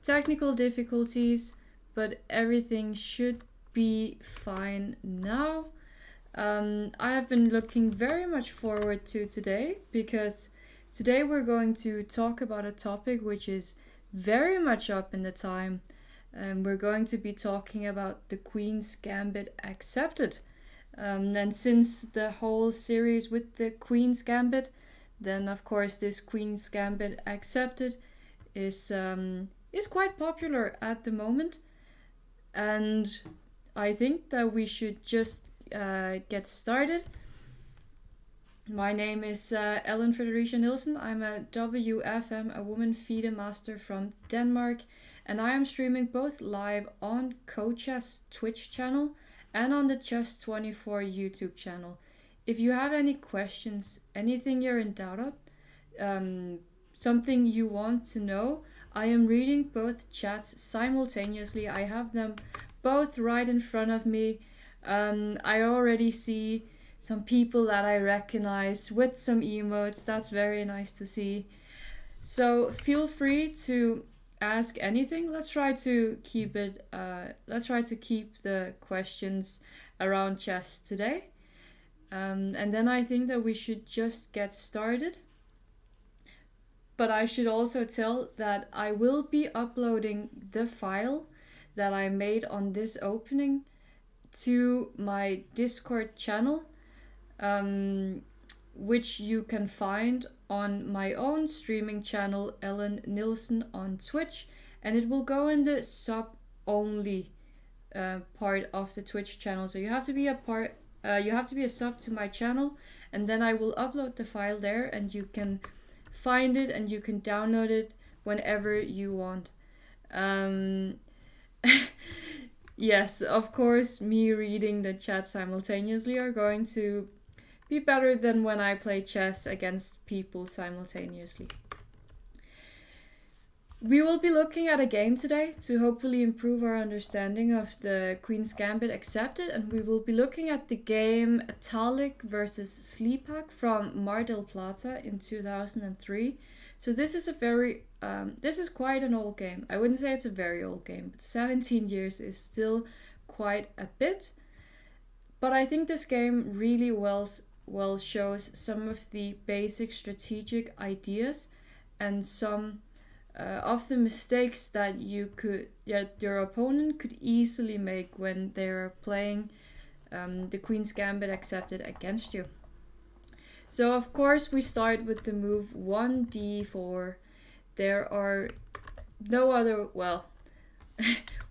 technical difficulties, but everything should be fine now. I have been looking very much forward to today because today we're going to talk about a topic which is very much up in the time. We're going to be talking about the Queen's Gambit Accepted. And since the whole series with the Queen's Gambit, then of course this Queen's Gambit Accepted is quite popular at the moment. And I think that we should just get started. My name is Ellen Fredericia Nilssen. I'm a WFM, a woman FIDE master from Denmark, and I am streaming both live on CoChess Twitch channel and on the Chess24 YouTube channel. If you have any questions, anything you're in doubt of, something you want to know, I am reading both chats simultaneously. I have them both right in front of me. I already see some people that I recognize with some emotes. That's very nice to see. So feel free to ask anything. Let's try to keep the questions around chess today. And then I think that we should just get started. But I should also tell that I will be uploading the file that I made on this opening to my Discord channel, which you can find on my own streaming channel, Ellen Nilssen on Twitch, and it will go in the sub only part of the Twitch channel. So you have to be a sub to my channel, and then I will upload the file there, and you can find it and you can download it whenever you want. Yes, of course, me reading the chat simultaneously are going to be better than when I play chess against people simultaneously. We will be looking at a game today to hopefully improve our understanding of the Queen's Gambit Accepted, and we will be looking at the game Talik versus Sleepak from Mar del Plata in 2003. So this is quite an old game. I wouldn't say it's a very old game, but 17 years is still quite a bit. But I think this game really well shows some of the basic strategic ideas and some of the mistakes that your opponent could easily make when they're playing the Queen's Gambit Accepted against you. So of course we start with the move 1d4. There are no other, well,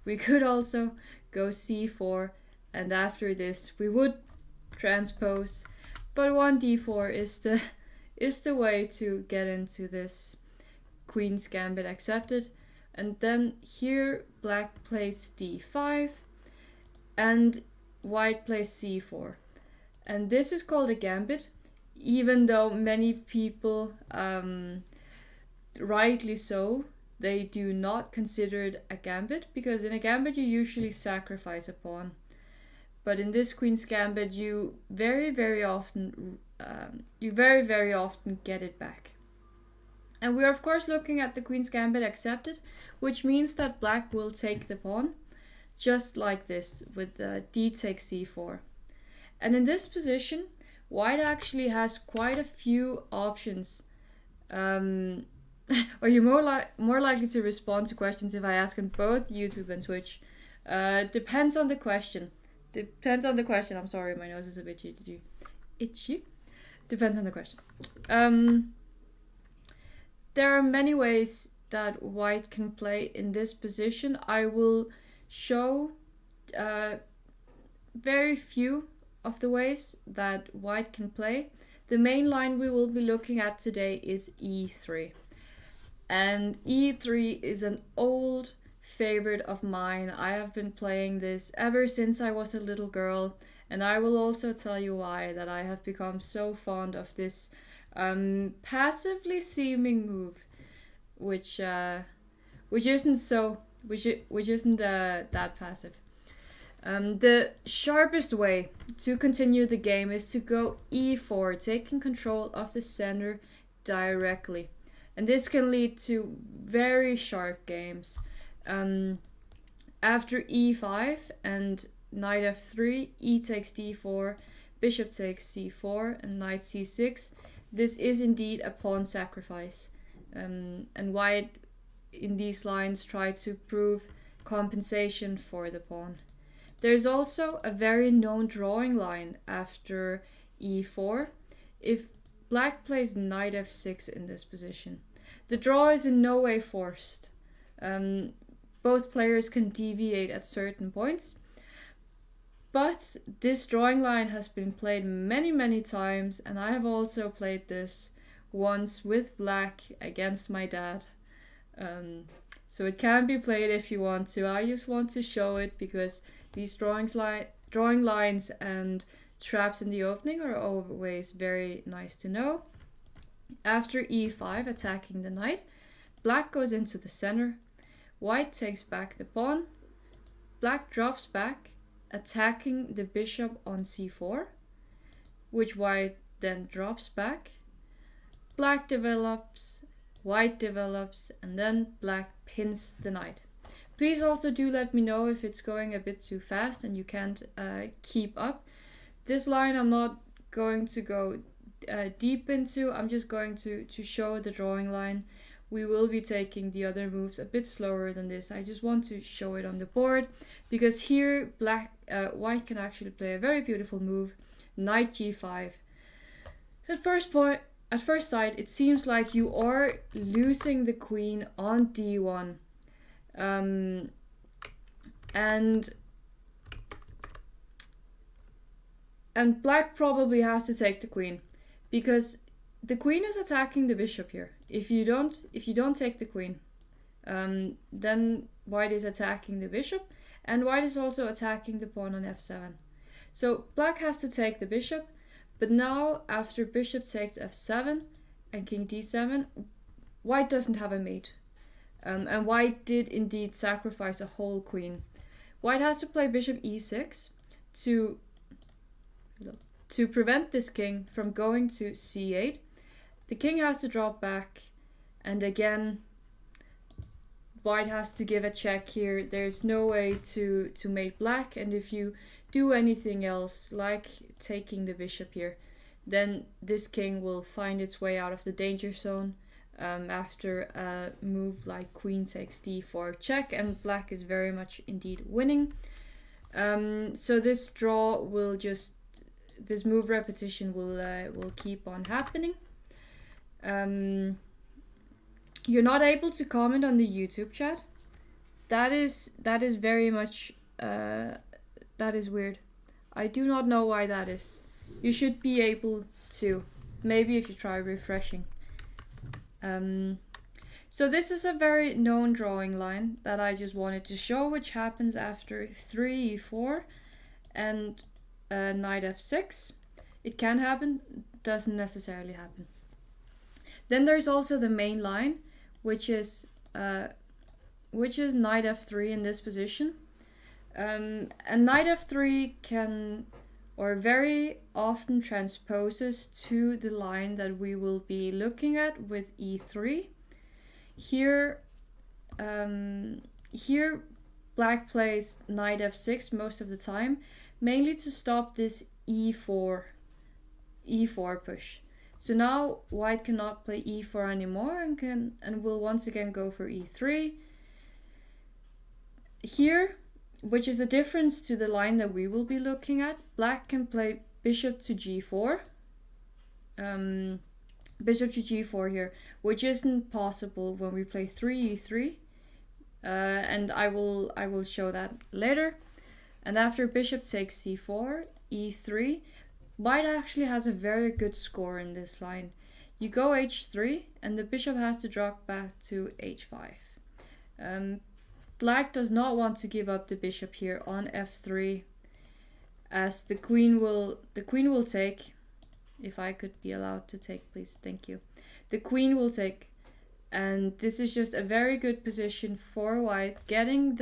we could also go c4, and after this we would transpose, but 1d4 is the way to get into this Queen's Gambit Accepted. And then here black plays d5 and white plays c4, and this is called a gambit, even though many people, rightly so, they do not consider it a gambit, because in a gambit you usually sacrifice a pawn, but in this Queen's Gambit you very often get it back. And we're of course looking at the Queen's Gambit Accepted, which means that black will take the pawn, just like this, with d takes c4. And in this position, white actually has quite a few options. Or you're more likely to respond to questions if I ask on both YouTube and Twitch. Depends on the question. I'm sorry, my nose is a bit itchy. Depends on the question. There are many ways that white can play in this position. I will show very few of the ways that white can play. The main line we will be looking at today is e3. And e3 is an old favorite of mine. I have been playing this ever since I was a little girl, and I will also tell you why that I have become so fond of this passively seeming move, which isn't that passive. The sharpest way to continue the game is to go e4, taking control of the center directly. And this can lead to very sharp games. After e5 and knight f3, e takes d4, bishop takes c4, and knight c6. This is indeed a pawn sacrifice. And white in these lines try to prove compensation for the pawn. There's also a very known drawing line after e4. If black plays knight f6 in this position, the draw is in no way forced. Both players can deviate at certain points, but this drawing line has been played many times, and I have also played this once with black against my dad. So it can be played if you want to. I just want to show it because these drawing lines and traps in the opening are always very nice to know. After e5, attacking the knight, black goes into the center. White takes back the pawn. Black drops back, attacking the bishop on c4, which white then drops back. Black develops, white develops, and then black pins the knight. Please also do let me know if it's going a bit too fast and you can't keep up. This line I'm not going to go deep into. I'm just going to show the drawing line. We will be taking the other moves a bit slower than this. I just want to show it on the board because here white can actually play a very beautiful move, knight g5. At first sight, it seems like you are losing the queen on d1, and black probably has to take the queen because the queen is attacking the bishop here. If you don't take the queen, then white is attacking the bishop, and white is also attacking the pawn on f7. So black has to take the bishop, but now after bishop takes f7 and king d7, white doesn't have a mate. And white did indeed sacrifice a whole queen. White has to play bishop e6 to prevent this king from going to c8. The king has to drop back, and again white has to give a check here. There's no way to mate black, and if you do anything else like taking the bishop here, then this king will find its way out of the danger zone after a move like queen takes d4 check, and black is very much indeed winning. So this draw will just, this move repetition will keep on happening. You're not able to comment on the YouTube chat. That is very much that is weird. I do not know why that is. You should be able to. Maybe if you try refreshing. So this is a very known drawing line that I just wanted to show, which happens after 3 e4 and knight f6. It can happen, doesn't necessarily happen. Then there's also the main line, which is knight f3 in this position. And knight f3 can, or very often transposes to the line that we will be looking at with e3. Here black plays knight f6 most of the time, mainly to stop this e4 push. So now white cannot play e4 anymore and will once again go for e3. Here, which is a difference to the line that we will be looking at, black can play bishop to g4. Bishop to g4 here, which isn't possible when we play 3 e3. And I will show that later. And after bishop takes c4, e3, white actually has a very good score in this line. You go h3 and the bishop has to drop back to h5. Black does not want to give up the bishop here on f3, as the queen will take. If I could be allowed to take, please, thank you. The queen will take, and this is just a very good position for white, getting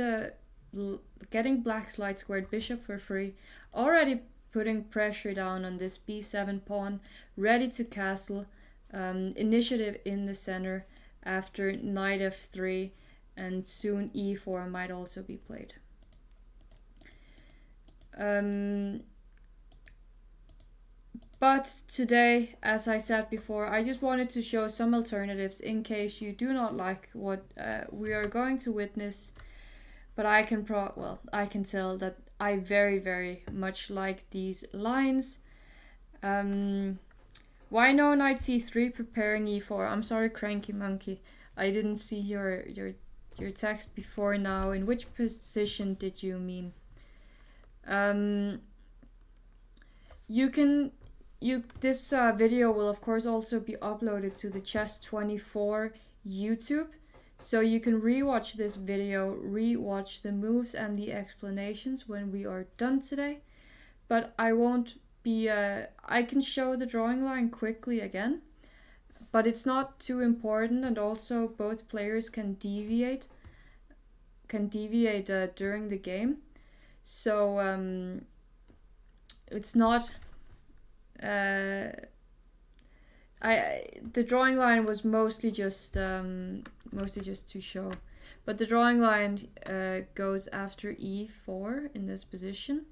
black's light squared bishop for free, already putting pressure down on this b7 pawn, ready to castle, initiative in the center after knight f3 and soon e4 might also be played. But today, as I said before, I just wanted to show some alternatives in case you do not like what we are going to witness. But I can tell that I very, very much like these lines. Why no knight c3 preparing e4? I'm sorry, Cranky Monkey. I didn't see your text before now. In which position did you mean? This video will of course also be uploaded to the Chess24 YouTube, so you can rewatch this video, rewatch the moves and the explanations when we are done today. But I won't be. I can show the drawing line quickly again, but it's not too important, and also both players can deviate during the game, so it's not. The drawing line was mostly just to show, but the drawing line goes after e4 in this position,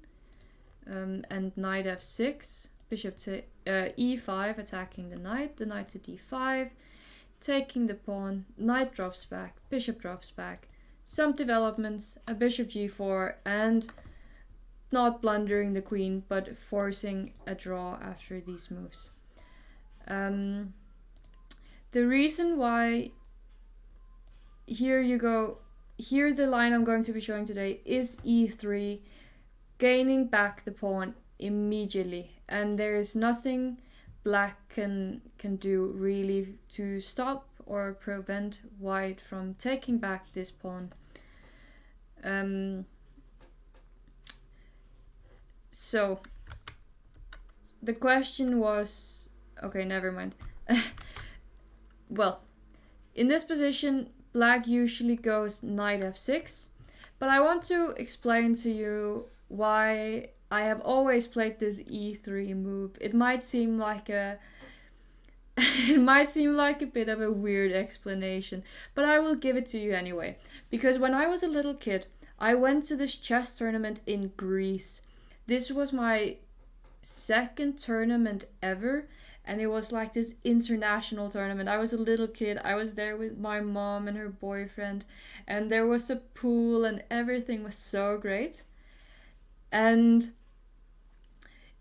and knight f6, bishop to e5 attacking the knight to d5, taking the pawn, knight drops back, bishop drops back, some developments, a bishop g4, and not blundering the queen, but forcing a draw after these moves. The reason why here the line I'm going to be showing today is e3, gaining back the pawn immediately, and there is nothing black can do really to stop or prevent white from taking back this pawn. So the question was, okay, never mind. Well, in this position, black usually goes knight f6, but I want to explain to you why I have always played this e3 move. It might seem like a bit of a weird explanation, but I will give it to you anyway. Because when I was a little kid, I went to this chess tournament in Greece. This was my second tournament ever, and it was like this international tournament. I was a little kid. I was there with my mom and her boyfriend, and there was a pool and everything was so great. And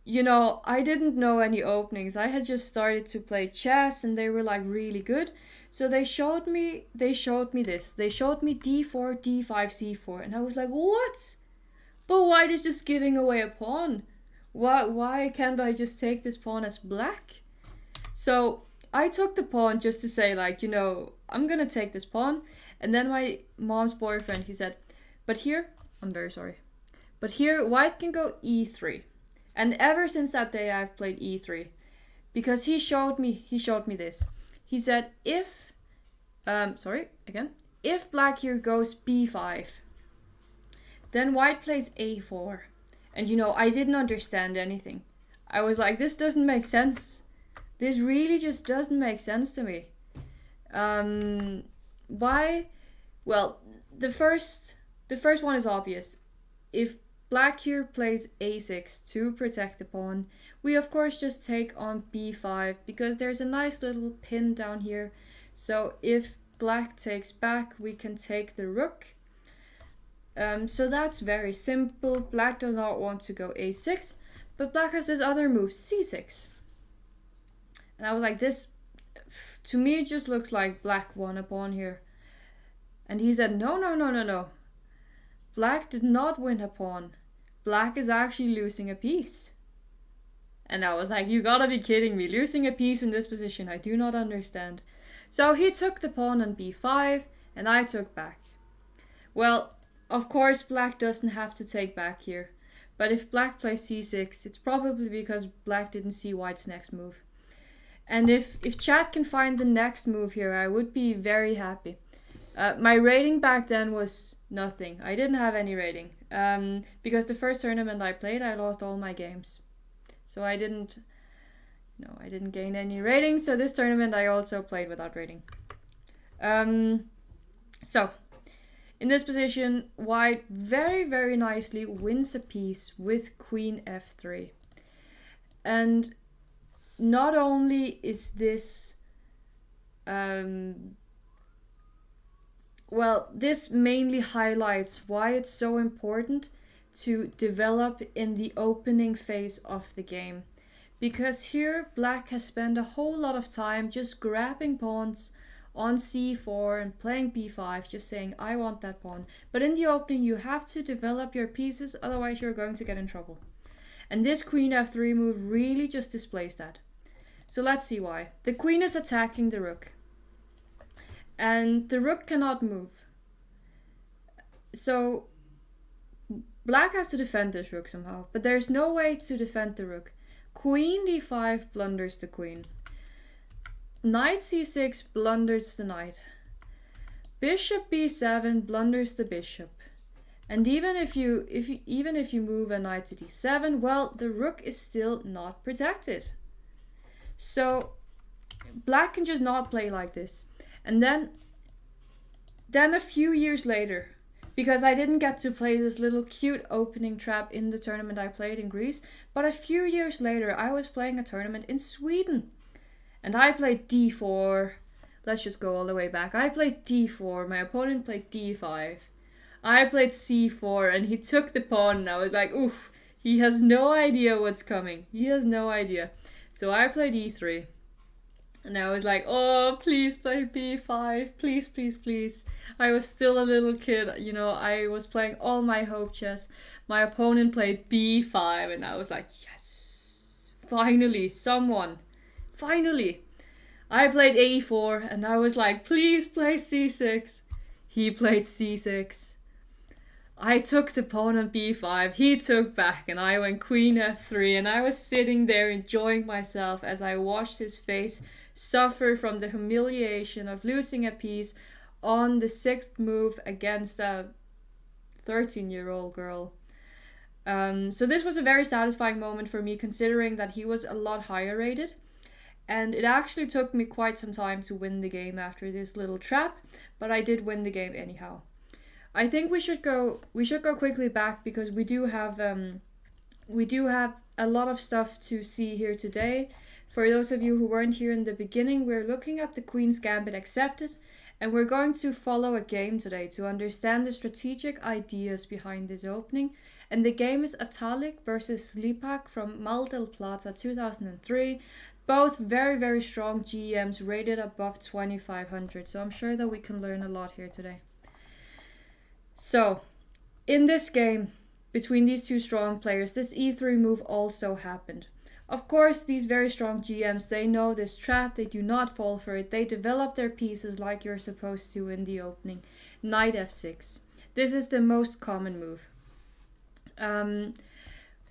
you know, I didn't know any openings. I had just started to play chess and they were like really good. So they showed me this. They showed me d4, d5, c4, and I was like, "What? But white is just giving away a pawn. Why can't I just take this pawn as black?" So I took the pawn just to say, like, you know, I'm gonna take this pawn. And then my mom's boyfriend, he said, but here, I'm very sorry, but here white can go e3. And ever since that day I've played e3, because he showed me this. He said if black here goes b5, then white plays a4. And you know, I didn't understand anything. I was like, this doesn't make sense. This really just doesn't make sense to me. Why? Well, the first one is obvious. If black here plays a6 to protect the pawn, we of course just take on b5 because there's a nice little pin down here. So if black takes back, we can take the rook. So that's very simple. Black does not want to go a6, but black has this other move, c6. And I was like, this, to me, it just looks like black won a pawn here. And he said, no. Black did not win a pawn. Black is actually losing a piece. And I was like, you gotta be kidding me. Losing a piece in this position, I do not understand. So he took the pawn on b5, and I took back. Well, of course, black doesn't have to take back here. But if black plays c6, it's probably because black didn't see white's next move. And if chat can find the next move here, I would be very happy. My rating back then was nothing. I didn't have any rating. Because the first tournament I played, I lost all my games. So I didn't gain any rating. So this tournament I also played without rating. So In this position, white very, very nicely wins a piece with queen f3. And not only is this... this mainly highlights why it's so important to develop in the opening phase of the game. Because here, black has spent a whole lot of time just grabbing pawns on c4 and playing b5, just saying, I want that pawn. But in the opening, you have to develop your pieces, otherwise you're going to get in trouble. And this queen f3 move really just displays that. So let's see why. The queen is attacking the rook. And the rook cannot move. So black has to defend this rook somehow. But there's no way to defend the rook. Queen d5 blunders the queen. Knight c6 blunders the knight. Bishop b7 blunders the bishop. And even if you move a knight to d7, well, the rook is still not protected. So black can just not play like this. And then a few years later, because I didn't get to play this little cute opening trap in the tournament I played in Greece, but a few years later I was playing a tournament in Sweden. And I played d4. Let's just go all the way back. I played d4. My opponent played d5. I played c4 and he took the pawn and I was like, oof, he has no idea what's coming. He has no idea. So I played e3. And I was like, oh, please play b5. Please, please, please. I was still a little kid. You know, I was playing all my hope chess. My opponent played b5 and I was like, yes. Finally, someone. Finally. I played a4 and I was like, please play c6. He played c6. I took the pawn on b5, he took back and I went queen f3 and I was sitting there enjoying myself as I watched his face suffer from the humiliation of losing a piece on the 6th move against a 13-year-old girl. So this was a very satisfying moment for me considering that he was a lot higher rated. And it actually took me quite some time to win the game after this little trap, but I did win the game anyhow. I think we should go quickly back because we do have a lot of stuff to see here today. For those of you who weren't here in the beginning, we're looking at the Queen's Gambit Accepted, and we're going to follow a game today to understand the strategic ideas behind this opening. And the game is Atalik versus Slipak from Mar del Plata 2003. Both very, very strong GMs rated above 2500, so I'm sure that we can learn a lot here today. So, in this game, between these two strong players, this e3 move also happened. Of course, these very strong GMs, they know this trap, they do not fall for it, they develop their pieces like you're supposed to in the opening. Knight f6. This is the most common move.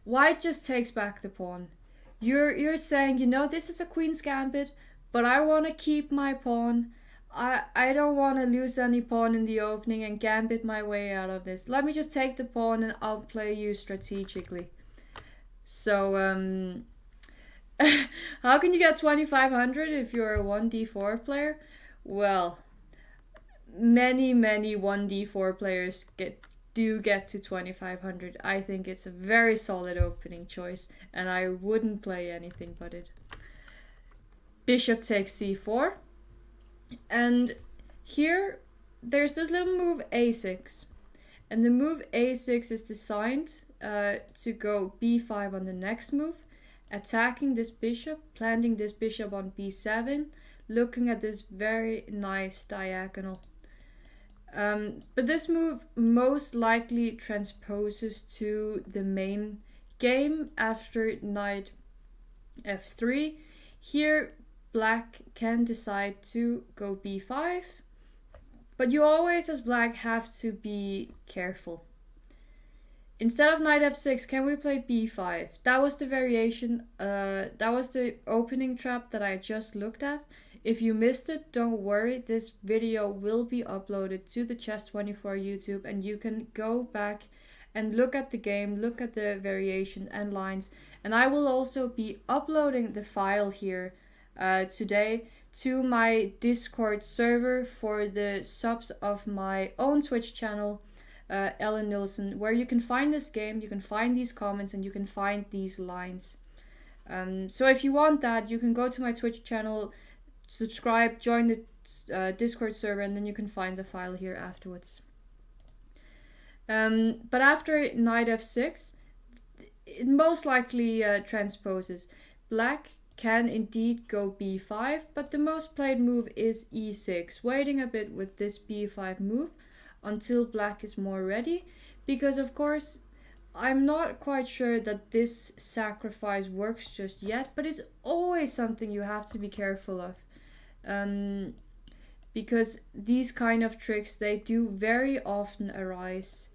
White just takes back the pawn. You're saying, you know, this is a Queen's Gambit, but I want to keep my pawn. I don't want to lose any pawn in the opening and gambit my way out of this. Let me just take the pawn and outplay you strategically. So, how can you get 2500 if you're a 1d4 player? Well, many 1d4 players do get to 2500. I think it's a very solid opening choice and I wouldn't play anything but it. Bishop takes c4. And here there's this little move a6. And the move a6 is designed to go b5 on the next move, attacking this bishop, planting this bishop on b7, looking at this very nice diagonal. But this move most likely transposes to the main game after knight f3. Here black can decide to go b5, but you always as black have to be careful. Instead of knight f6, can we play b5? That was the variation, that was the opening trap that I just looked at. If you missed it, don't worry, this video will be uploaded to the Chess24 YouTube and you can go back and look at the game, look at the variation and lines. And I will also be uploading the file here today to my Discord server for the subs of my own Twitch channel, Ellen Nilssen, where you can find this game, you can find these comments, and you can find these lines. So if you want that, you can go to my Twitch channel, subscribe, join the Discord server, and then you can find the file here afterwards. But after knight f6, it most likely transposes. Black can indeed go b5, but the most played move is e6, waiting a bit with this b5 move until black is more ready, because of course I'm not quite sure that this sacrifice works just yet, but it's always something you have to be careful of, because these kind of tricks, they do very often arise.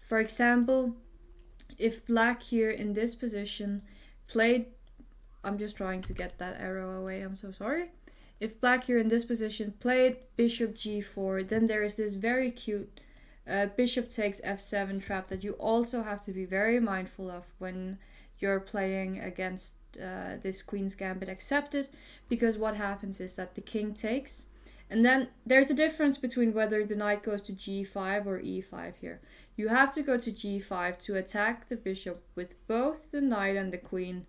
For example, if black here in this position played, I'm just trying to get that arrow away, I'm so sorry. If black here in this position played bishop g4, then there is this very cute bishop takes f7 trap that you also have to be very mindful of when you're playing against this queen's gambit accepted, because what happens is that the king takes, and then there's a difference between whether the knight goes to g5 or e5 here. You have to go to g5 to attack the bishop with both the knight and the queen,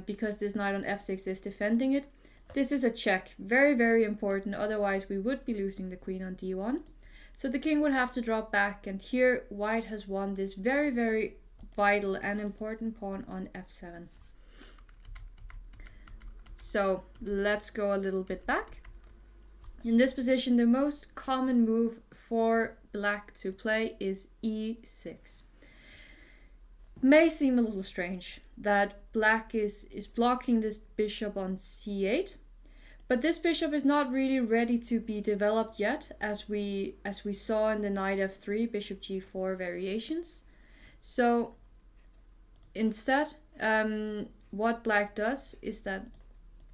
because this knight on f6 is defending it. This is a check, very, very important, otherwise we would be losing the queen on d1. So the king would have to drop back, and here white has won this very, very vital and important pawn on f7. So let's go a little bit back. In this position, the most common move for black to play is e6. May seem a little strange that black is blocking this bishop on c8, but this bishop is not really ready to be developed yet, as we saw in the knight f3, bishop g4 variations. So instead, what black does is that,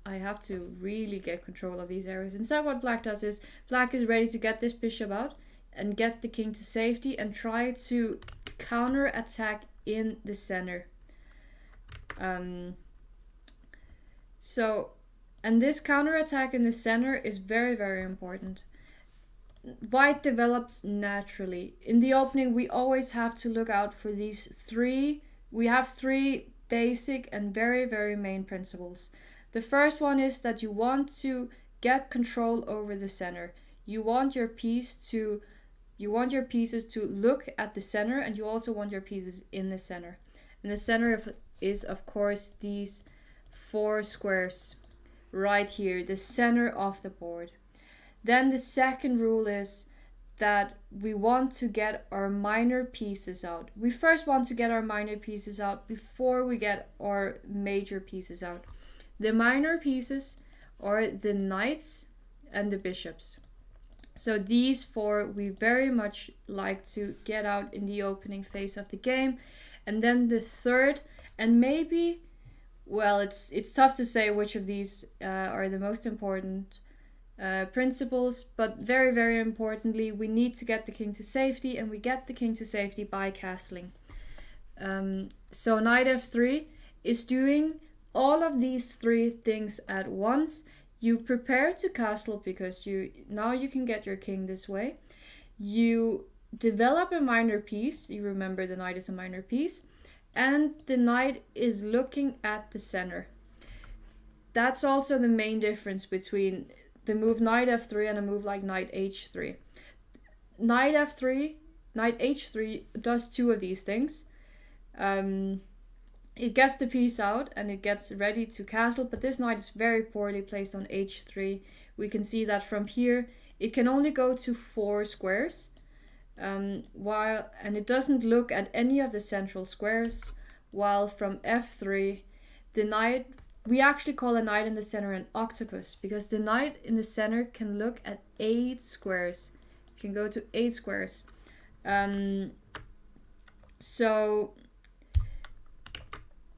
I have to really get control of these arrows. Instead, what black does is, black is ready to get this bishop out and get the king to safety and try to counter attack in the center. And this counter attack in the center is very, very important. White develops naturally. In the opening, we always have to look out for these three. We have three basic and very, very main principles. The first one is that you want to get control over the center. You want your pieces to look at the center, and you also want your pieces in the center. And the center is of course these 4 squares right here, the center of the board. Then the second rule is that we want to get our minor pieces out. We first want to get our minor pieces out before we get our major pieces out. The minor pieces are the knights and the bishops. So these 4 we very much like to get out in the opening phase of the game. And then the third, and maybe, well, it's tough to say which of these are the most important principles, but very, very importantly, we need to get the king to safety, and we get the king to safety by castling. So knight f3 is doing all of these 3 things at once. You prepare to castle because now you can get your king this way. You develop a minor piece. You remember the knight is a minor piece. And the knight is looking at the center. That's also the main difference between the move knight f3 and a move like knight h3. Knight h3 does 2 of these things. It gets the piece out and it gets ready to castle, but this knight is very poorly placed on h3. We can see that from here. It can only go to 4 squares, and it doesn't look at any of the central squares, while from f3, the knight, we actually call a knight in the center an octopus, because the knight in the center can look at 8 squares. It can go to 8 squares. So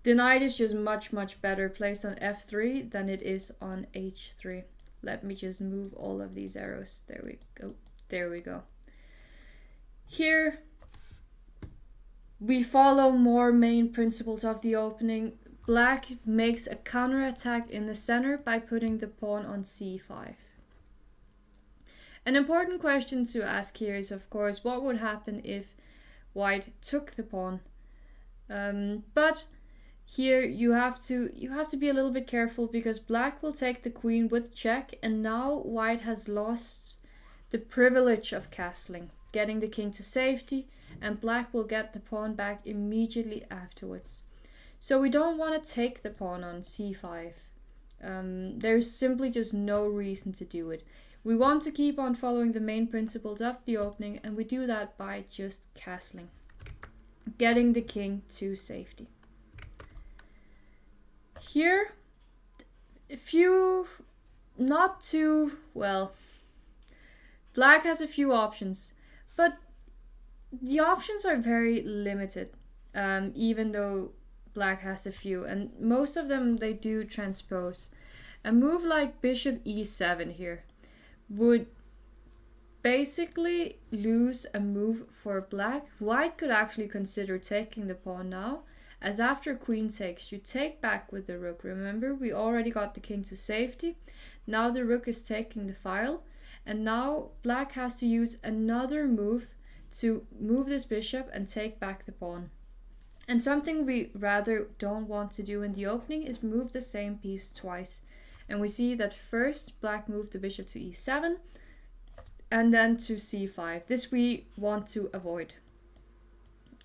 the knight is just much, much better placed on f3 than it is on h3. Let me just move all of these arrows. There we go. There we go. Here, we follow more main principles of the opening. black makes a counterattack in the center by putting the pawn on c5. An important question to ask here is, of course, what would happen if white took the pawn? But here you have to be a little bit careful, because black will take the queen with check, and now white has lost the privilege of castling, getting the king to safety, and black will get the pawn back immediately afterwards. So we don't want to take the pawn on c5. There's simply just no reason to do it. We want to keep on following the main principles of the opening, and we do that by just castling, getting the king to safety. Here, black has a few options, but the options are very limited, even though black has a few, and most of them they do transpose. A move like bishop e7 here would basically lose a move for black. White could actually consider taking the pawn now, as after queen takes, you take back with the rook. Remember, we already got the king to safety. Now the rook is taking the file, and now black has to use another move to move this bishop and take back the pawn. And something we rather don't want to do in the opening is move the same piece twice. And we see that first black moved the bishop to e7 and then to c5. This we want to avoid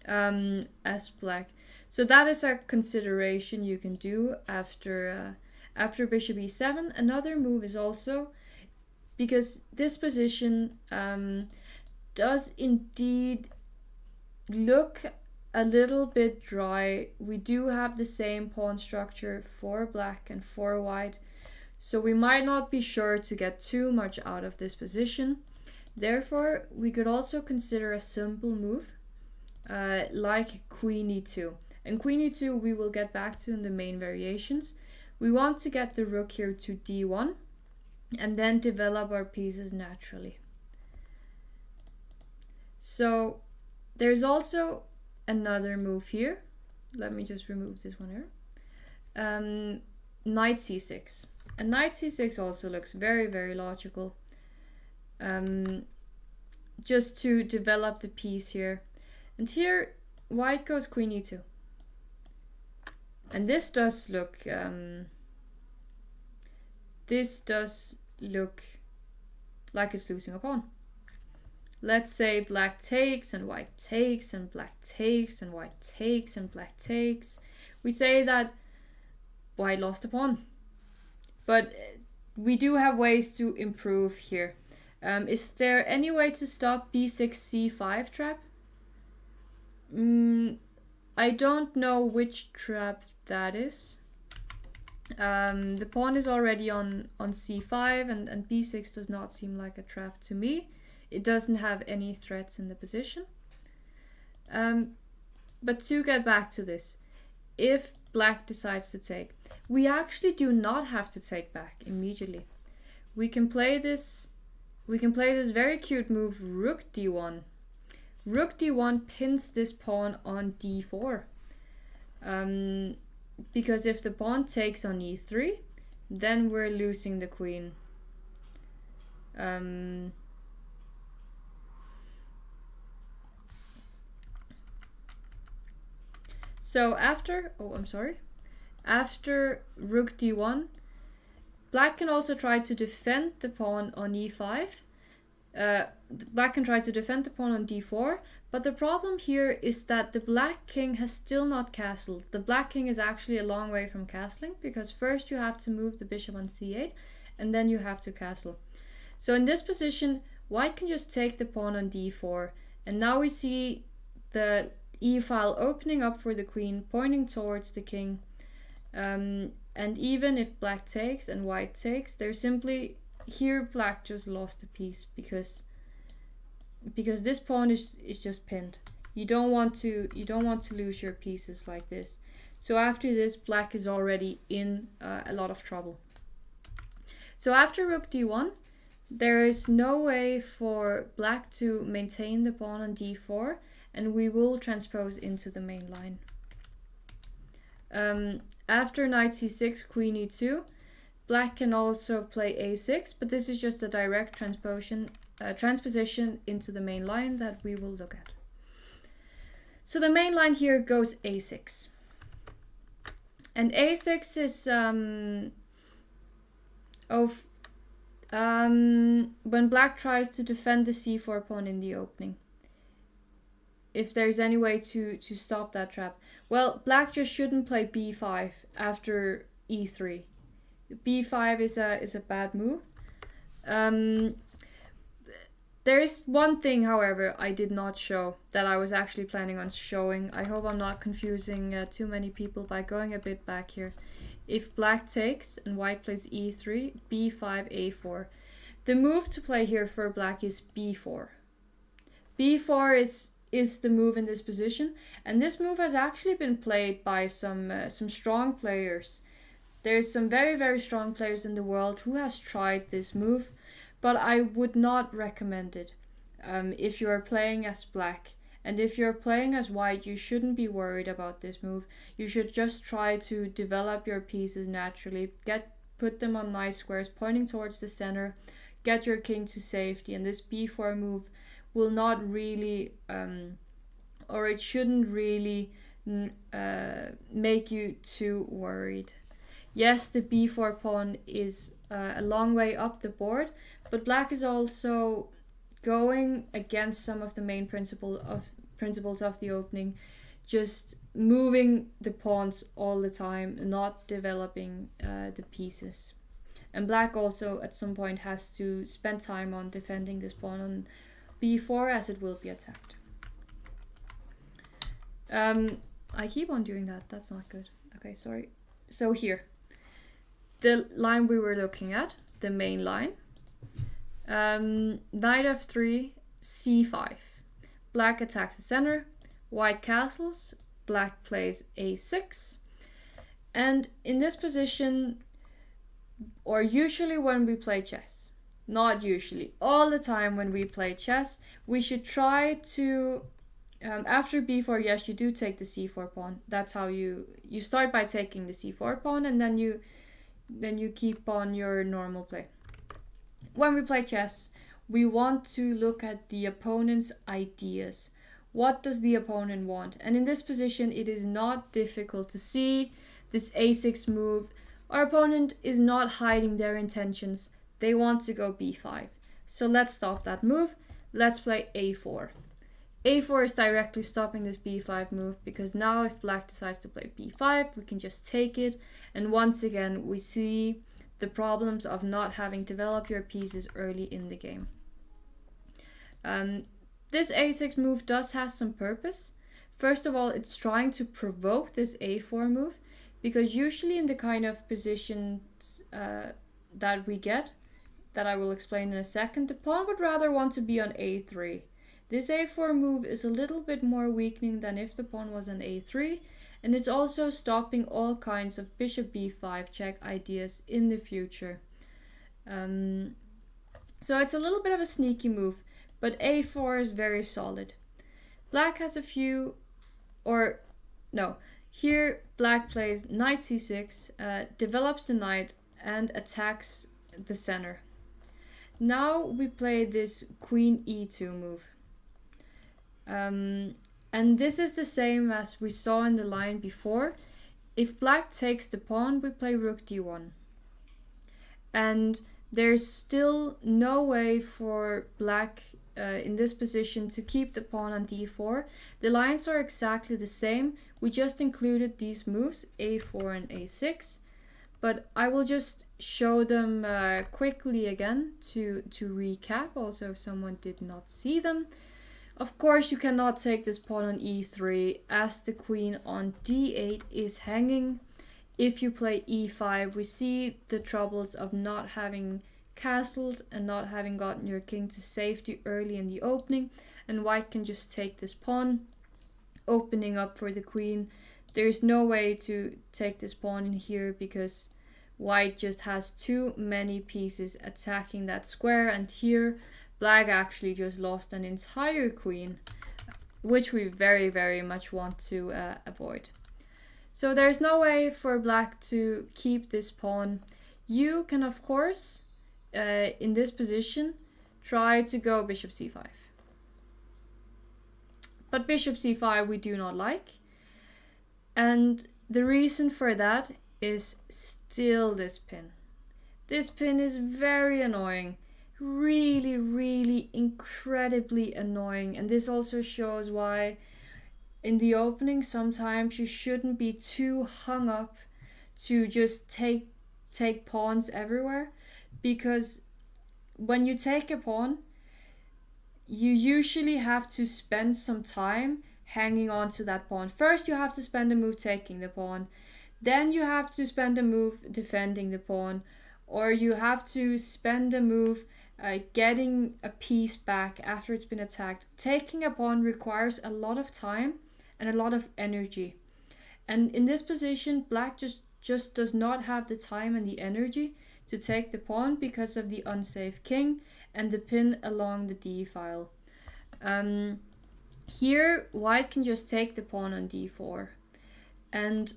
as black. So that is a consideration you can do after bishop e7. Another move is also, because this position does indeed look a little bit dry. We do have the same pawn structure for black and for white, so we might not be sure to get too much out of this position. Therefore, we could also consider a simple move like queen e2. And queen e2 we will get back to in the main variations. We want to get the rook here to d1 and then develop our pieces naturally. So there's also another move here. Let me just remove this one here. Knight c6. And knight c6 also looks very, very logical. Just to develop the piece here. And here white goes queen e2. And this does look like it's losing a pawn. Let's say black takes and white takes and black takes and white takes and black takes. We say that white lost a pawn. But we do have ways to improve here. Is there any way to stop b6 c5 trap? I don't know which trap that is. The pawn is already on c5 and b6 does not seem like a trap to me. It doesn't have any threats in the position. But to get back to this, if black decides to take, we actually do not have to take back immediately. We can play this very cute move, rook d1. Rook d1 pins this pawn on d4. Because if the pawn takes on e3, then we're losing the queen. So after rook d1, black can also try to defend the pawn on e5. Black can try to defend the pawn on d4, but the problem here is that the black king has still not castled. The black king is actually a long way from castling, because first you have to move the bishop on c8 and then you have to castle. So in this position, white can just take the pawn on d4, and now we see the e-file opening up for the queen, pointing towards the king. And even if black takes and white takes, there's simply here black just lost a piece because this pawn is just pinned. You don't want to lose your pieces like this. So after this, black is already in a lot of trouble. So after rook d1, there is no way for black to maintain the pawn on d4, and we will transpose into the main line. After knight c6, queen e2, black can also play a6, but this is just a direct transposition into the main line that we will look at. So the main line here goes a6. And a6 is when black tries to defend the c4 pawn in the opening. If there's any way to stop that trap. Well, black just shouldn't play b5 after e3. b5 is a bad move. There is one thing, however, I did not show that I was actually planning on showing. I hope I'm not confusing too many people by going a bit back here. If black takes and white plays e3, b5, a4. The move to play here for black is b4. b4 is the move in this position, and this move has actually been played by some strong players. There's some very, very strong players in the world who has tried this move, but I would not recommend it. If you are playing as black, and if you're playing as white, you shouldn't be worried about this move. You should just try to develop your pieces naturally, put them on nice squares pointing towards the center, get your king to safety, and this b4 move will not really, or it shouldn't really make you too worried. Yes, the b4 pawn is a long way up the board, but black is also going against some of the main principles of the opening, just moving the pawns all the time, not developing the pieces. And black also at some point has to spend time on defending this pawn on b4 as it will be attacked. I keep on doing that, that's not good. Okay, sorry. So here, the line we were looking at, the main line. Knight f3, c5. Black attacks the center, white castles, black plays a6. And in this position, or usually when we play chess, not usually, all the time when we play chess, we should try to, after b4, yes, you do take the c4 pawn. That's how you start by taking the c4 pawn, and then you keep on your normal play. When we play chess, we want to look at the opponent's ideas. What does the opponent want? And in this position, it is not difficult to see this a6 move. Our opponent is not hiding their intentions. They want to go b5. So let's stop that move. Let's play a4. a4 is directly stopping this b5 move, because now if black decides to play b5, we can just take it. And once again, we see the problems of not having developed your pieces early in the game. This a6 move does have some purpose. First of all, it's trying to provoke this a4 move, because usually in the kind of positions that we get, that I will explain in a second, the pawn would rather want to be on a3. This a4 move is a little bit more weakening than if the pawn was on a3, and it's also stopping all kinds of bishop b5 check ideas in the future. So it's a little bit of a sneaky move, but a4 is very solid. Black has a few, or no, here black plays knight c6, develops the knight and attacks the center. Now we play this queen e2 move. And this is the same as we saw in the line before. If black takes the pawn, we play rook d1. And there's still no way for black in this position to keep the pawn on d4. The lines are exactly the same. We just included these moves, a4 and a6. But I will just show them quickly again to recap, also if someone did not see them. Of course, you cannot take this pawn on e3 as the queen on d8 is hanging. If you play e5, we see the troubles of not having castled and not having gotten your king to safety early in the opening, and white can just take this pawn, opening up for the queen. There's no way to take this pawn in here because white just has too many pieces attacking that square, and here black actually just lost an entire queen, which we very, very much want to avoid. So there's no way for black to keep this pawn. You can, of course, in this position, try to go bishop c5. But bishop c5 we do not like. And the reason for that is still this pin. This pin is very annoying. Really, really incredibly annoying. And this also shows why in the opening sometimes you shouldn't be too hung up to just take pawns everywhere, because when you take a pawn, you usually have to spend some time hanging on to that pawn. First you have to spend a move taking the pawn, then you have to spend a move defending the pawn, or you have to spend a move getting a piece back after it's been attacked. Taking a pawn requires a lot of time and a lot of energy. And in this position, black just does not have the time and the energy to take the pawn because of the unsafe king and the pin along the d file. Here, white can just take the pawn on d4. And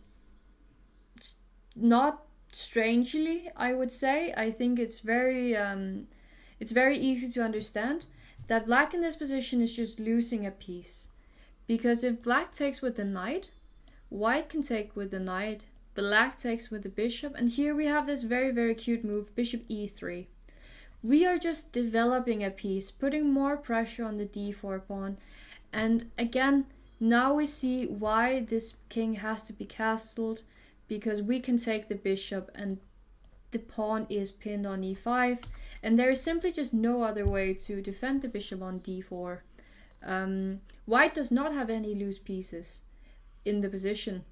not strangely, I would say, I think it's very easy to understand that black in this position is just losing a piece. Because if black takes with the knight, white can take with the knight, black takes with the bishop, and here we have this very, very cute move, bishop e3. We are just developing a piece, putting more pressure on the d4 pawn, and again, now we see why this king has to be castled, because we can take the bishop and the pawn is pinned on e5, and there is simply just no other way to defend the bishop on d4. White does not have any loose pieces in the position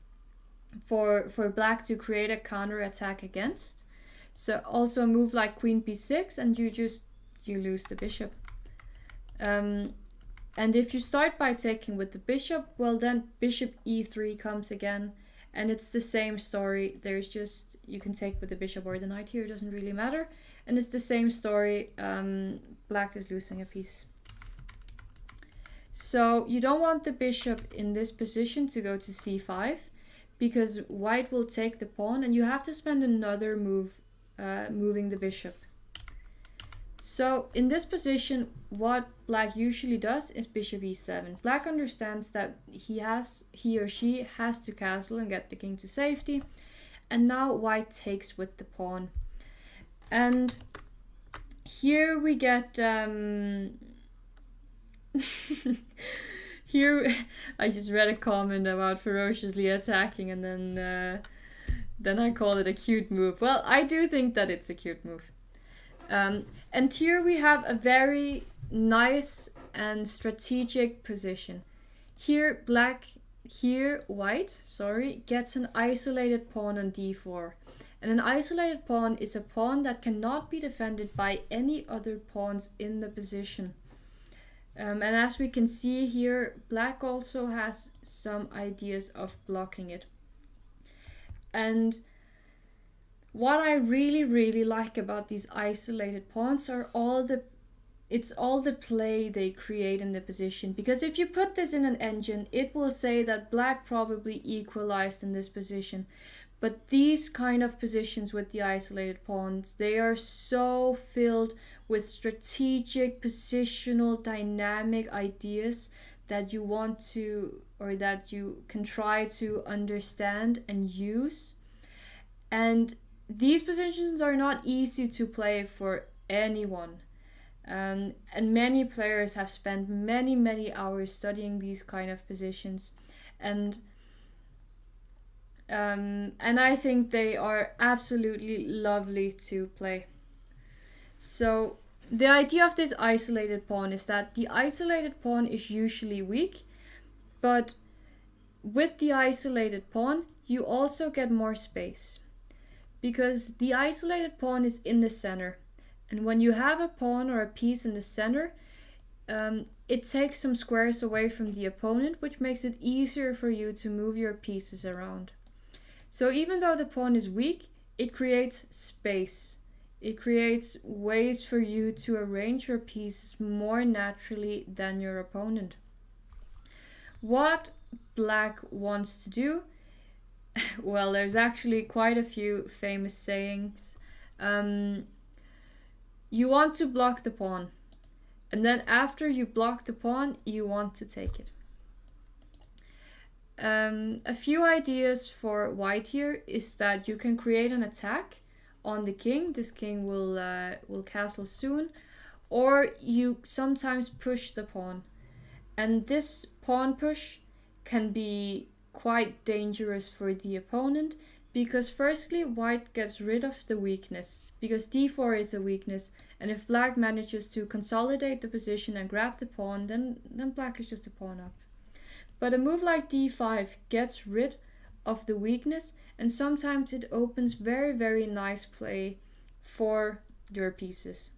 for black to create a counter attack against. So also a move like queen b6 and you lose the bishop. And if you start by taking with the bishop, well then bishop e3 comes again, and it's the same story. There's just, you can take with the bishop or the knight here, it doesn't really matter. And it's the same story, black is losing a piece. So you don't want the bishop in this position to go to c5, because white will take the pawn and you have to spend another move moving the bishop. So in this position, what black usually does is bishop e7. Black understands that he or she has to castle and get the king to safety, and now white takes with the pawn. And here we get here I just read a comment about ferociously attacking, and then I call it a cute move. Well, I do think that it's a cute move. And here we have a very nice and strategic position. Here white gets an isolated pawn on d4. And an isolated pawn is a pawn that cannot be defended by any other pawns in the position. And as we can see here, black also has some ideas of blocking it. And what I really, really like about these isolated pawns are all the play they create in the position. Because if you put this in an engine, it will say that black probably equalized in this position. But these kind of positions with the isolated pawns, they are so filled with strategic, positional, dynamic ideas that you want to, or that you can try to understand and use. And these positions are not easy to play for anyone. And many players have spent many, many hours studying these kind of positions. And I think they are absolutely lovely to play. So the idea of this isolated pawn is that the isolated pawn is usually weak, but with the isolated pawn, you also get more space. Because the isolated pawn is in the center. And when you have a pawn or a piece in the center, it takes some squares away from the opponent, which makes it easier for you to move your pieces around. So even though the pawn is weak, it creates space. It creates ways for you to arrange your pieces more naturally than your opponent. What black wants to do, Well, there's actually quite a few famous sayings. You want to block the pawn, and then after you block the pawn, you want to take it. A few ideas for white here is that you can create an attack on the king. This king will castle soon, or you sometimes push the pawn, and this pawn push can be quite dangerous for the opponent because firstly white gets rid of the weakness because d4 is a weakness, and if black manages to consolidate the position and grab the pawn, then black is just a pawn up. But a move like d5 gets rid of the weakness, and sometimes it opens very, very nice play for your pieces.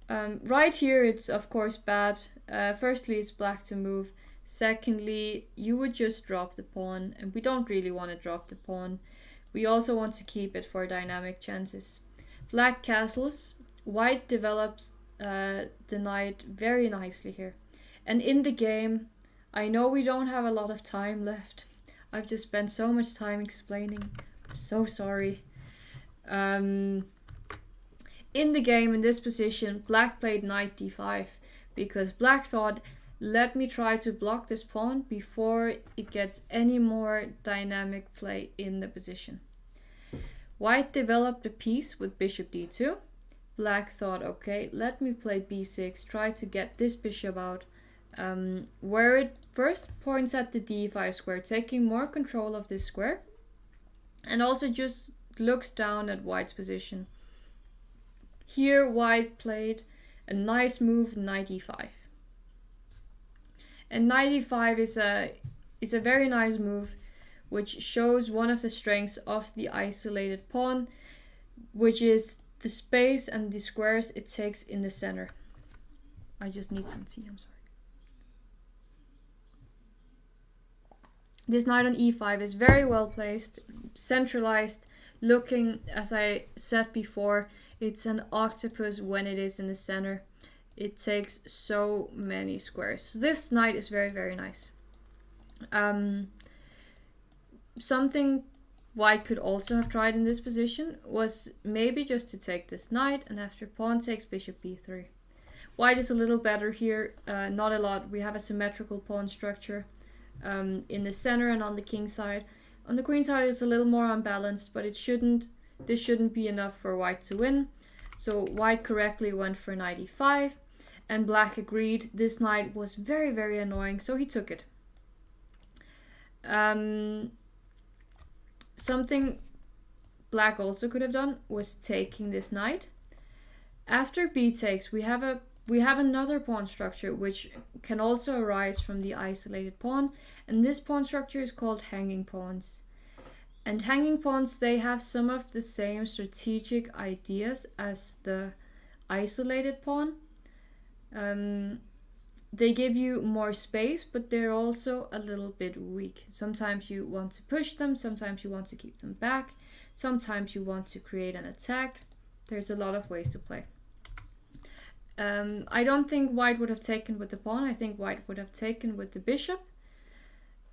Right here it's of course bad. Firstly, it's black to move. Secondly, you would just drop the pawn, and we don't really want to drop the pawn. We also want to keep it for dynamic chances. Black castles. White develops the knight very nicely here. And in the game, I know we don't have a lot of time left. I've just spent so much time explaining. I'm so sorry. In the game, in this position, black played knight d5 because black thought, let me try to block this pawn before it gets any more dynamic play in the position. White developed a piece with bishop d2. Black thought, okay, let me play b6, try to get this bishop out, where it first points at the d5 square, taking more control of this square, and also just looks down at white's position. Here white played a nice move, knight e5. And knight e5 is a very nice move, which shows one of the strengths of the isolated pawn, which is the space and the squares it takes in the center. I just need some tea, I'm sorry. This knight on e5 is very well placed, centralized, looking, as I said before, it's an octopus when it is in the center. It takes so many squares. So this knight is very, very nice. Something white could also have tried in this position was maybe just to take this knight, and after pawn takes bishop b3. White is a little better here, not a lot. We have a symmetrical pawn structure in the center and on the king side. On the queen side it's a little more unbalanced, but this shouldn't be enough for white to win. So white correctly went for knight e5, and black agreed. This knight was very, very annoying, so he took it. Something black also could have done was taking this knight. After b takes, we have another pawn structure which can also arise from the isolated pawn, and this pawn structure is called hanging pawns. And hanging pawns, they have some of the same strategic ideas as the isolated pawn. They give you more space, but they're also a little bit weak. Sometimes you want to push them, sometimes you want to keep them back, sometimes you want to create an attack. There's a lot of ways to play. I don't think white would have taken with the pawn. I think white would have taken with the bishop.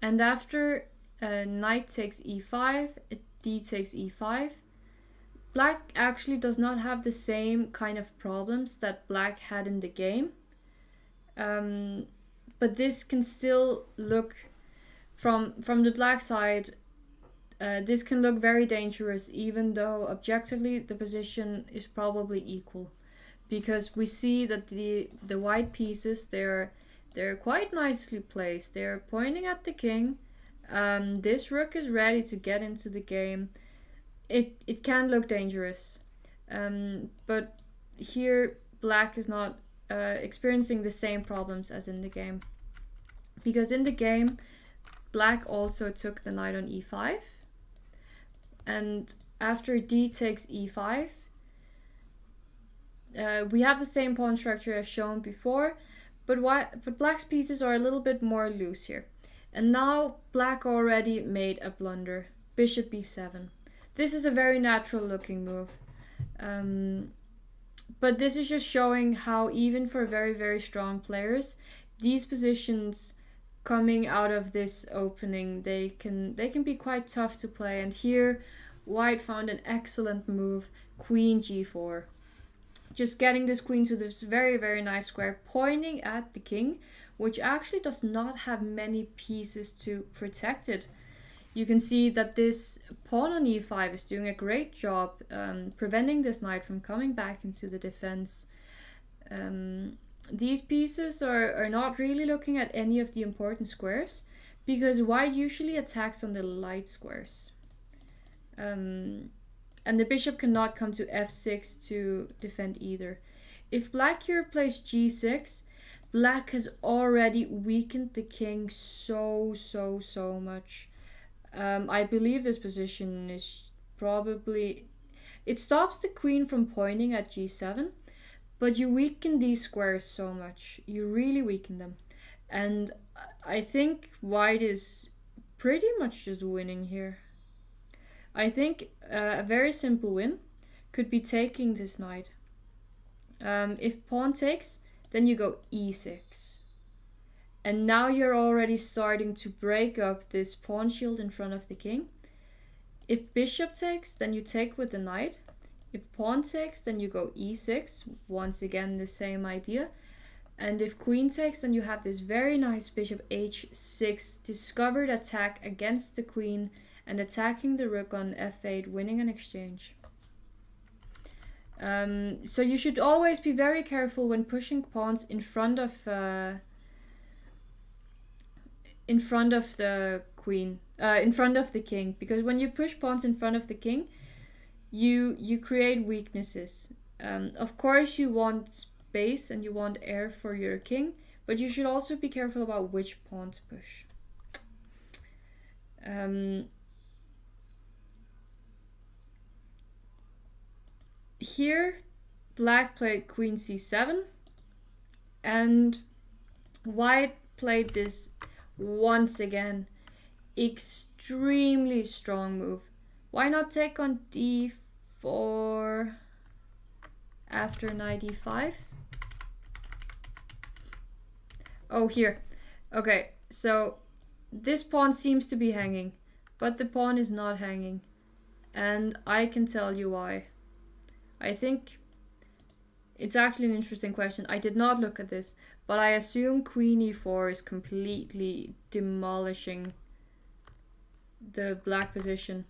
And after knight takes e5, d takes e5, black actually does not have the same kind of problems that black had in the game. But this can still look, from the black side, this can look very dangerous, even though objectively the position is probably equal. Because we see that the white pieces, they're quite nicely placed. They're pointing at the king. This rook is ready to get into the game. It can look dangerous. But here black is not experiencing the same problems as in the game. Because in the game, black also took the knight on e5. And after d takes e5, we have the same pawn structure as shown before, but black's pieces are a little bit more loose here. And now black already made a blunder. Bishop b7. This is a very natural looking move. But this is just showing how even for very, very strong players, these positions coming out of this opening, they can be quite tough to play. And here white found an excellent move, queen g4. Just getting this queen to this very, very nice square, pointing at the king, which actually does not have many pieces to protect it. You can see that this pawn on e5 is doing a great job preventing this knight from coming back into the defense. These pieces are not really looking at any of the important squares, because white usually attacks on the light squares. And the bishop cannot come to f6 to defend either. If black here plays g6, black has already weakened the king so much. I believe this position is probably... It stops the queen from pointing at g7, but you weaken these squares so much. You really weaken them. And I think white is pretty much just winning here. I think a very simple win could be taking this knight. If pawn takes, then you go e6. And now you're already starting to break up this pawn shield in front of the king. If bishop takes, then you take with the knight. If pawn takes, then you go e6. Once again, the same idea. And if queen takes, then you have this very nice bishop h6 discovered attack against the queen and attacking the rook on f8, winning an exchange. So you should always be very careful when pushing pawns in front of the queen, in front of the king, because when you push pawns in front of the king, you create weaknesses. Of course, you want space and you want air for your king, but you should also be careful about which pawn to push. Here, black played queen c7, and white played this once again extremely strong move. Why not take on d4 after knight e5? Oh, here. Okay, so this pawn seems to be hanging, but the pawn is not hanging, and I can tell you why. I think it's actually an interesting question. I did not look at this, but I assume queen e4 is completely demolishing the black position.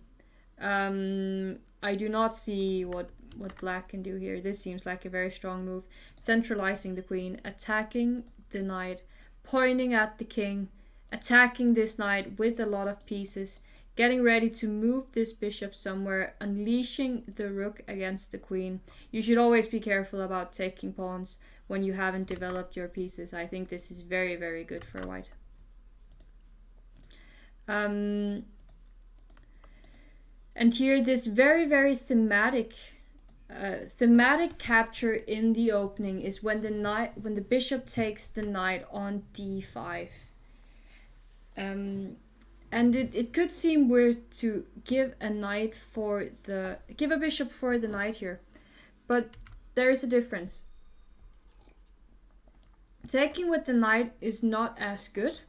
I do not see what black can do here. This seems like a very strong move. Centralizing the queen, attacking the knight, pointing at the king, attacking this knight with a lot of pieces, getting ready to move this bishop somewhere, unleashing the rook against the queen. You should always be careful about taking pawns when you haven't developed your pieces. I think this is very, very good for white. And here, this very, very thematic capture in the opening is when the bishop takes the knight on d5. And it could seem weird to give a bishop for the knight here, but there is a difference. Taking with the knight is not as good,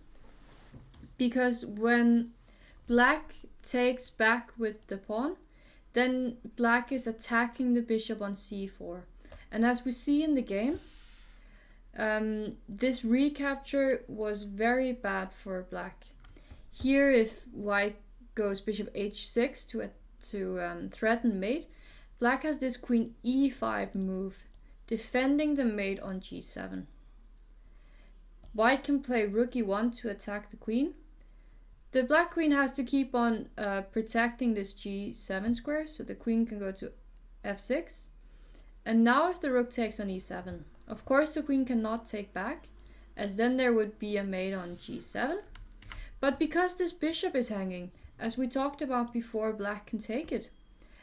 because when black takes back with the pawn, then black is attacking the bishop on c4. And as we see in the game, this recapture was very bad for black. Here, if white goes bishop h6 to threaten mate, black has this queen e5 move, defending the mate on g7. White can play rook e1 to attack the queen. The black queen has to keep on protecting this g7 square, so the queen can go to f6. And now if the rook takes on e7, of course the queen cannot take back, as then there would be a mate on g7. But because this bishop is hanging, as we talked about before, black can take it.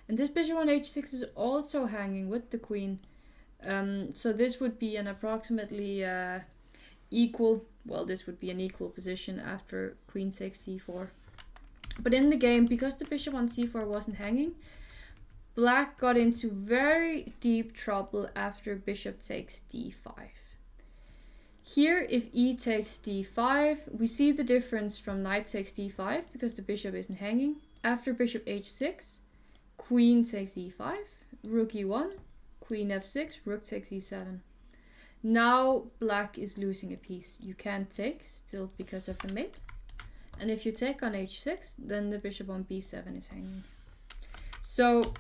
And this bishop on h6 is also hanging with the queen. So this would be an approximately equal, well, this would be an equal position after queen takes c4. But in the game, because the bishop on c4 wasn't hanging, black got into very deep trouble after bishop takes d5. Here, if e takes d5, we see the difference from knight takes d5 because the bishop isn't hanging. After bishop h6, queen takes e5, rook e1, queen f6, rook takes e7. Now black is losing a piece. You can't take, still because of the mate. And if you take on h6, then the bishop on b7 is hanging. So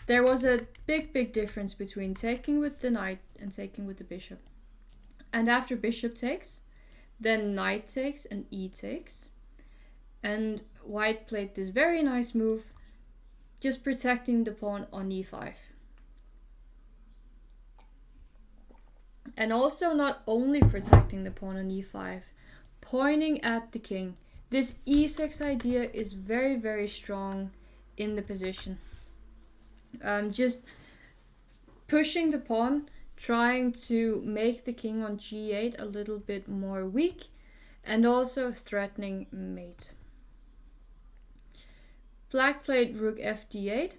there was a big difference between taking with the knight and taking with the bishop. And after bishop takes, then knight takes and e takes. And white played this very nice move, just protecting the pawn on e5. And also not only protecting the pawn on e5, pointing at the king. This e6 idea is very strong in the position. Just pushing the pawn, trying to make the king on g8 a little bit more weak, and also threatening mate. Black played rook f d8,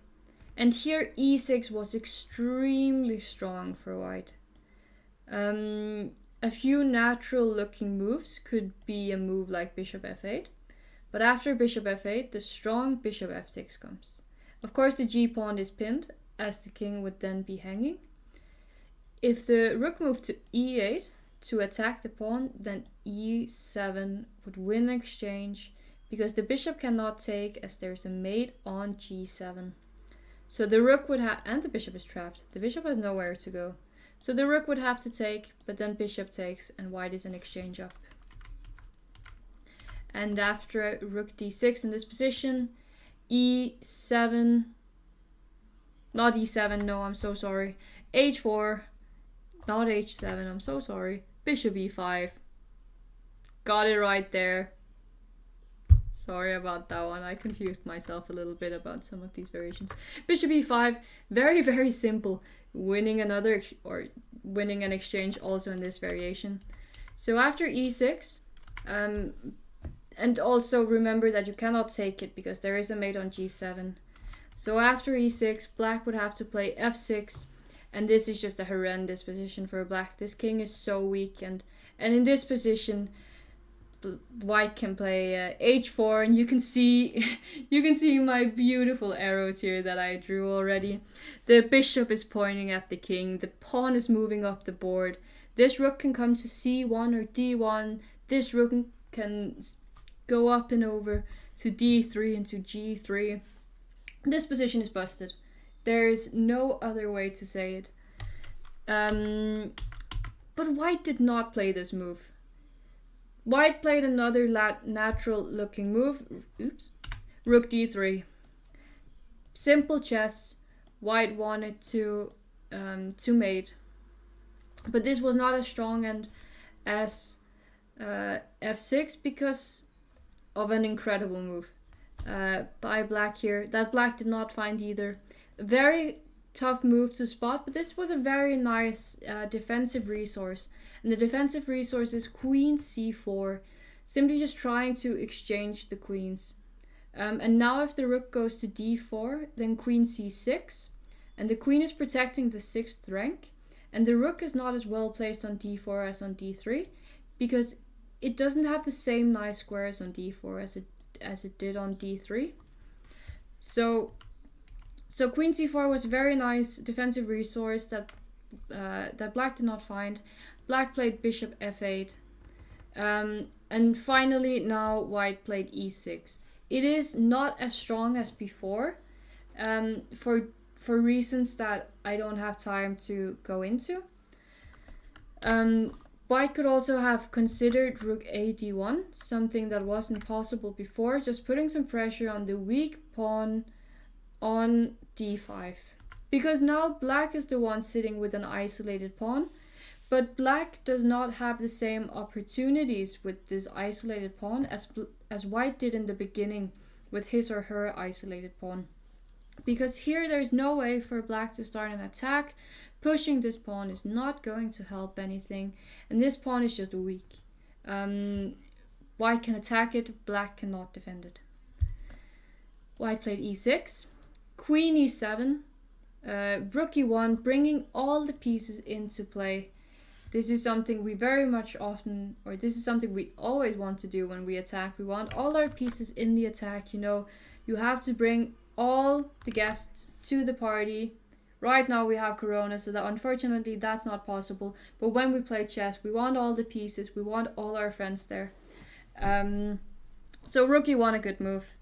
and here e6 was extremely strong for white. A few natural looking moves could be a move like bishop f8, but after bishop f8 the strong bishop f6 comes. Of course the g-pawn is pinned, as the king would then be hanging. If the rook moved to e8 to attack the pawn, then e7 would win exchange, because the bishop cannot take as there's a mate on g7. So the rook would have, and the bishop is trapped, the bishop has nowhere to go. So the rook would have to take, but then bishop takes and white is in exchange up. And after rook d6 in this position, e7, not e7, no, I'm so sorry, h4, not h7, I'm so sorry, bishop e5. Got it right there. Sorry about that one, I confused myself a little bit about some of these variations. Bishop e5, very simple. Winning another or winning an exchange also in this variation. So after e6, and also remember that you cannot take it because there is a mate on g7. So after e6, black would have to play f6, and this is just a horrendous position for black. This king is so weak, and in this position white can play h4, and you can see my beautiful arrows here that I drew already. The bishop is pointing at the king, the pawn is moving up the board. This rook can come to c1 or d1. This rook can go up and over to d3 and to g3. This position is busted. There is no other way to say it. But white did not play this move. White played another natural looking move. Oops. Rook d3. Simple chess. White wanted to mate, but this was not as strong and as f6 because of an incredible move by black here that black did not find either. Very tough move to spot, but this was a very nice defensive resource. And the defensive resource is queen c4, simply just trying to exchange the queens. And now if the rook goes to d4, then queen c6, and the queen is protecting the 6th rank, and the rook is not as well placed on d4 as on d3, because it doesn't have the same nice squares on d4 as it did on d3. So queen c4 was a very nice defensive resource that black did not find. Black played bishop f8. And finally now white played e6. It is not as strong as before for reasons that I don't have time to go into. White could also have considered rook a d1, something that wasn't possible before, just putting some pressure on the weak pawn on d5. Because now black is the one sitting with an isolated pawn, but black does not have the same opportunities with this isolated pawn as white did in the beginning with his or her isolated pawn. Because here there's no way for black to start an attack. Pushing this pawn is not going to help anything, and this pawn is just weak. White can attack it, black cannot defend it. White played e6, queen e7, rook e1, bringing all the pieces into play. This is something we very much often, or this is something we always want to do when we attack. We want all our pieces in the attack, you know. You have to bring all the guests to the party. Right now we have Corona, so that unfortunately that's not possible. But when we play chess, we want all the pieces. We want all our friends there. So rook e1, a good move.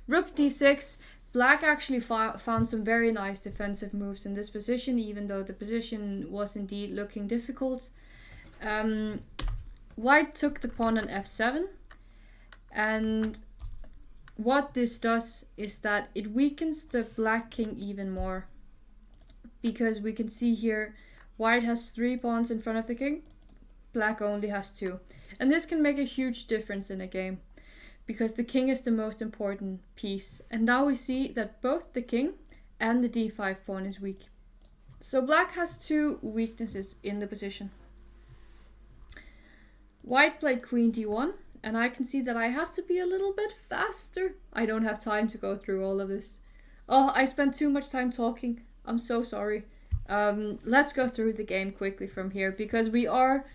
Rook d6. Black actually found some very nice defensive moves in this position, even though the position was indeed looking difficult. White took the pawn on f7. And what this does is that it weakens the black king even more. Because we can see here, white has 3 pawns in front of the king. Black only has 2. And this can make a huge difference in a game, because the king is the most important piece. And now we see that both the king and the d5 pawn is weak. So black has 2 weaknesses in the position. White played queen d1, and I can see that I have to be a little bit faster. I don't have time to go through all of this. Oh, I spent too much time talking. I'm so sorry. Let's go through the game quickly from here, because we are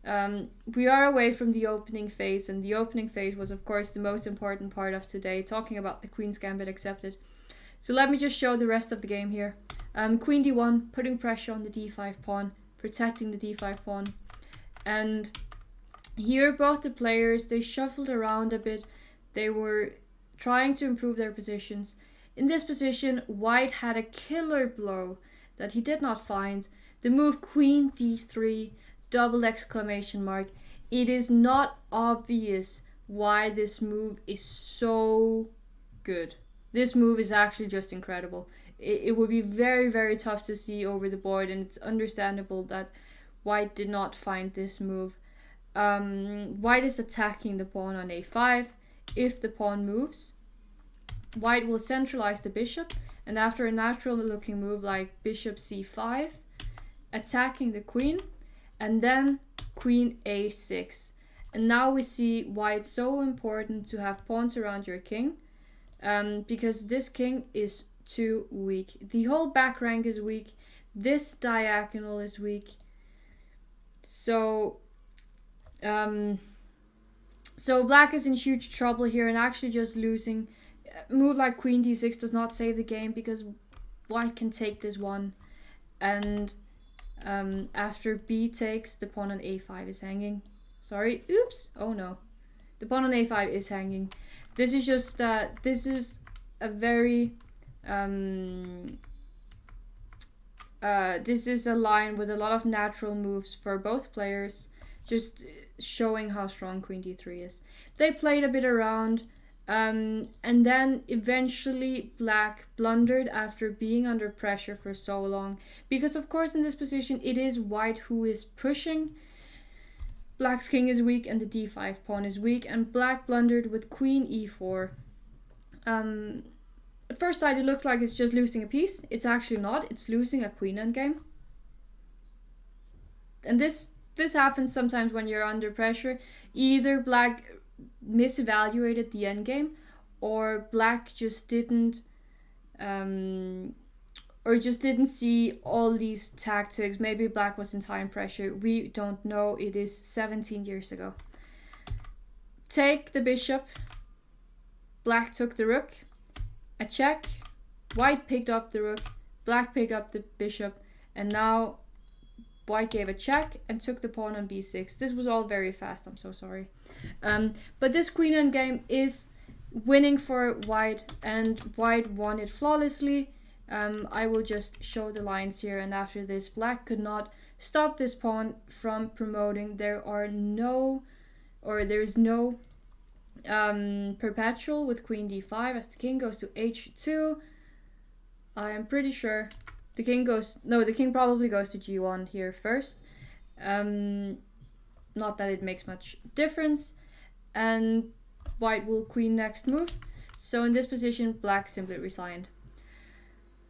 away from the opening phase, and the opening phase was of course the most important part of today, talking about the Queen's Gambit accepted. So let me just show the rest of the game here. Queen d1, putting pressure on the d5 pawn, protecting the d5 pawn. And here both the players, they shuffled around a bit. They were trying to improve their positions. In this position, white had a killer blow that he did not find. The move queen d3, double exclamation mark. It is not obvious why this move is so good. This move is actually just incredible. It would be very, very tough to see over the board, and it's understandable that white did not find this move. White is attacking the pawn on a5. If the pawn moves, white will centralize the bishop, and after a natural looking move like bishop c5, attacking the queen, and then queen a6. And now we see why it's so important to have pawns around your king, because this king is too weak. The whole back rank is weak. This diagonal is weak. So black is in huge trouble here, and actually just losing. A move like queen d6 does not save the game, because white can take this one, and after b takes, the pawn on a5 is hanging. Sorry, oops, oh no. The pawn on a5 is hanging. This is just, this is a very, this is a line with a lot of natural moves for both players, just showing how strong queen d3 is. They played a bit around, and then eventually black blundered after being under pressure for so long, because of course in this position it is white who is pushing. Black's king is weak and the d5 pawn is weak, and black blundered with queen e4. At first sight it looks like it's just losing a piece. It's actually not. It's losing a queen endgame. And this happens sometimes when you're under pressure. Either black misevaluated the endgame, or black just didn't see all these tactics. Maybe black was in time pressure. We don't know. It is 17 years ago. Take the bishop. Black took the rook. A check. White picked up the rook. Black picked up the bishop. And now white gave a check and took the pawn on b6. This was all very fast. I'm so sorry. But this queen endgame is winning for white, and white won it flawlessly. I will just show the lines here, and after this black could not stop this pawn from promoting. There's no perpetual with queen d5 as the king goes to h2. I am pretty sure the king probably goes to g1 here first. Not that it makes much difference, and white will queen next move. So in this position black simply resigned.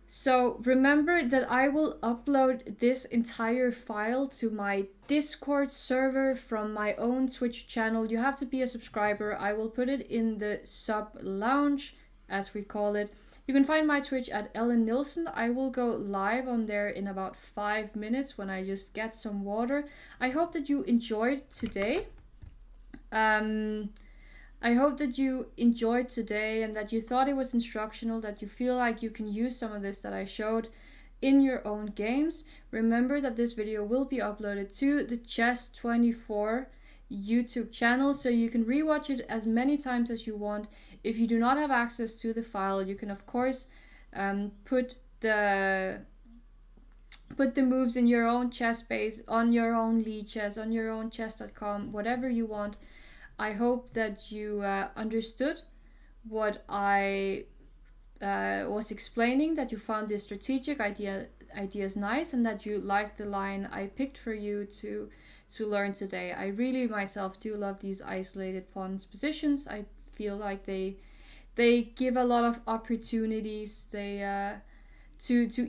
So remember that I will upload this entire file to my Discord server from my own Twitch channel. You have to be a subscriber. I will put it in the sub lounge, as we call it. You can find my Twitch at Ellen Nilssen. I will go live on there in about 5 minutes when I just get some water. I hope that you enjoyed today. I hope that you enjoyed today and that you thought it was instructional, that you feel like you can use some of this that I showed in your own games. Remember that this video will be uploaded to the Chess24 YouTube channel, so you can rewatch it as many times as you want. If you do not have access to the file, you can of course put the moves in your own chess base, on your own Lee Chess, on your own chess.com, whatever you want. I hope that you understood what I was explaining, that you found this strategic ideas nice, and that you liked the line I picked for you to learn today. I really myself do love these isolated pawns positions. I feel like they give a lot of opportunities to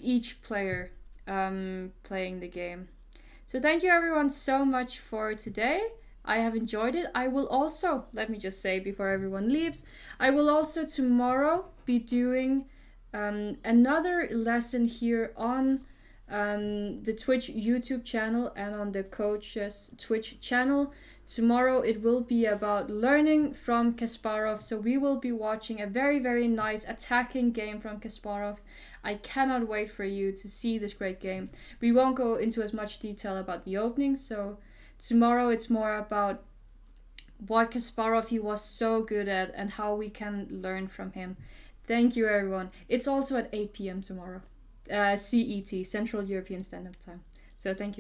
each player playing the game. So thank you everyone so much for today. I have enjoyed it. I will also, let me just say before everyone leaves, I will also tomorrow be doing another lesson here on the Twitch YouTube channel and on the coach's Twitch channel. Tomorrow it will be about learning from Kasparov. So we will be watching a very, very nice attacking game from Kasparov. I cannot wait for you to see this great game. We won't go into as much detail about the opening, so tomorrow it's more about what Kasparov he was so good at and how we can learn from him. Thank you everyone. It's also at 8 p.m. tomorrow. CET, Central European Standard Time. So thank you.